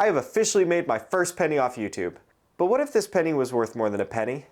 I have officially made my first penny off YouTube. But what if this penny was worth more than a penny?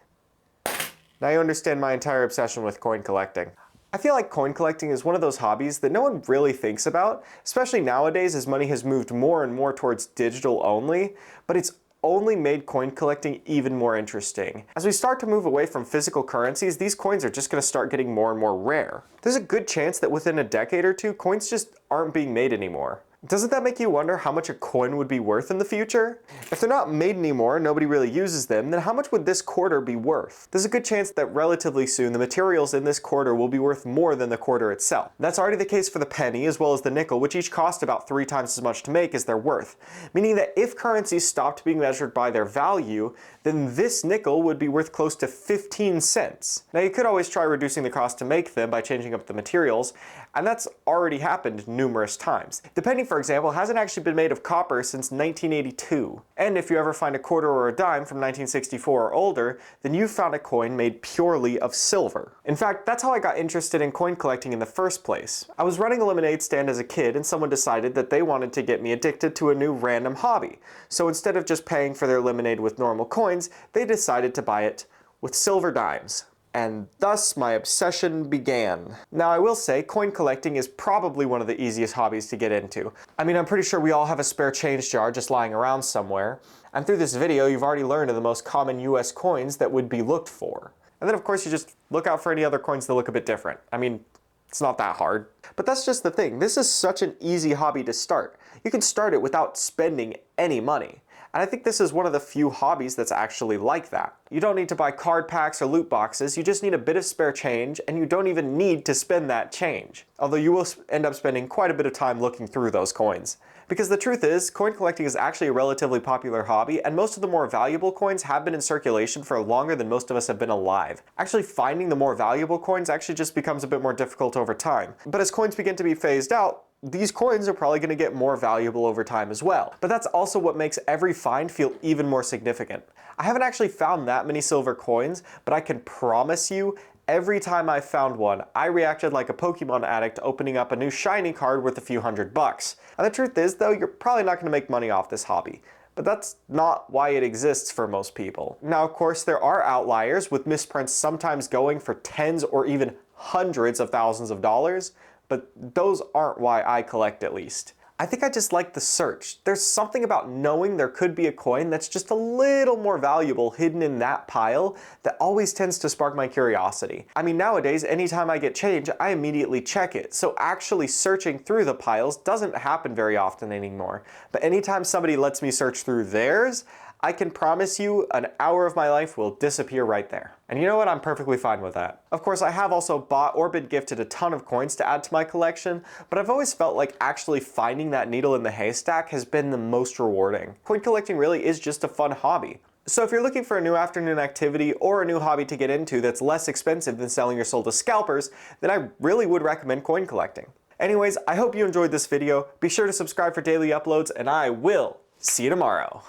Now you understand my entire obsession with coin collecting. I feel like coin collecting is one of those hobbies that no one really thinks about, especially nowadays as money has moved more and more towards digital only, but it's only made coin collecting even more interesting. As we start to move away from physical currencies, these coins are just going to start getting more and more rare. There's a good chance that within a decade or two, coins just aren't being made anymore. Doesn't that make you wonder how much a coin would be worth in the future? If they're not made anymore, nobody really uses them, then how much would this quarter be worth? There's a good chance that relatively soon the materials in this quarter will be worth more than the quarter itself. That's already the case for the penny as well as the nickel, which each cost about 3 times as much to make as they're worth. Meaning that if currencies stopped being measured by their value, then this nickel would be worth close to 15 cents. Now you could always try reducing the cost to make them by changing up the materials, and that's already happened numerous times. The penny, for example, hasn't actually been made of copper since 1982. And if you ever find a quarter or a dime from 1964 or older, then you've found a coin made purely of silver. In fact, that's how I got interested in coin collecting in the first place. I was running a lemonade stand as a kid and someone decided that they wanted to get me addicted to a new random hobby. So instead of just paying for their lemonade with normal coins, they decided to buy it with silver dimes. And thus my obsession began. Now I will say, coin collecting is probably one of the easiest hobbies to get into. I mean, I'm pretty sure we all have a spare change jar just lying around somewhere. And through this video, you've already learned of the most common US coins that would be looked for. And then of course you just look out for any other coins that look a bit different. I mean, it's not that hard. But that's just the thing. This is such an easy hobby to start. You can start it without spending any money. And I think this is one of the few hobbies that's actually like that. You don't need to buy card packs or loot boxes, you just need a bit of spare change, and you don't even need to spend that change. Although you will end up spending quite a bit of time looking through those coins. Because the truth is, coin collecting is actually a relatively popular hobby, and most of the more valuable coins have been in circulation for longer than most of us have been alive. Actually finding the more valuable coins actually just becomes a bit more difficult over time. But as coins begin to be phased out, these coins are probably going to get more valuable over time as well. But that's also what makes every find feel even more significant. I haven't actually found that many silver coins, but I can promise you, every time I found one, I reacted like a Pokemon addict opening up a new shiny card worth a few $100. And the truth is though, you're probably not going to make money off this hobby. But that's not why it exists for most people. Now of course there are outliers, with misprints sometimes going for tens or even hundreds of thousands of dollars, but those aren't why I collect, at least. I think I just like the search. There's something about knowing there could be a coin that's just a little more valuable hidden in that pile that always tends to spark my curiosity. I mean, nowadays, anytime I get change, I immediately check it. So actually searching through the piles doesn't happen very often anymore. But anytime somebody lets me search through theirs, I can promise you an hour of my life will disappear right there. And you know what? I'm perfectly fine with that. Of course, I have also bought or been gifted a ton of coins to add to my collection, but I've always felt like actually finding that needle in the haystack has been the most rewarding. Coin collecting really is just a fun hobby. So if you're looking for a new afternoon activity or a new hobby to get into that's less expensive than selling your soul to scalpers, then I really would recommend coin collecting. Anyways, I hope you enjoyed this video. Be sure to subscribe for daily uploads, and I will see you tomorrow.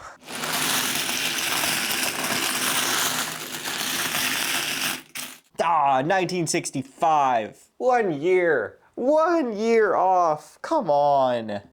1965. 1 year. 1 year off. Come on.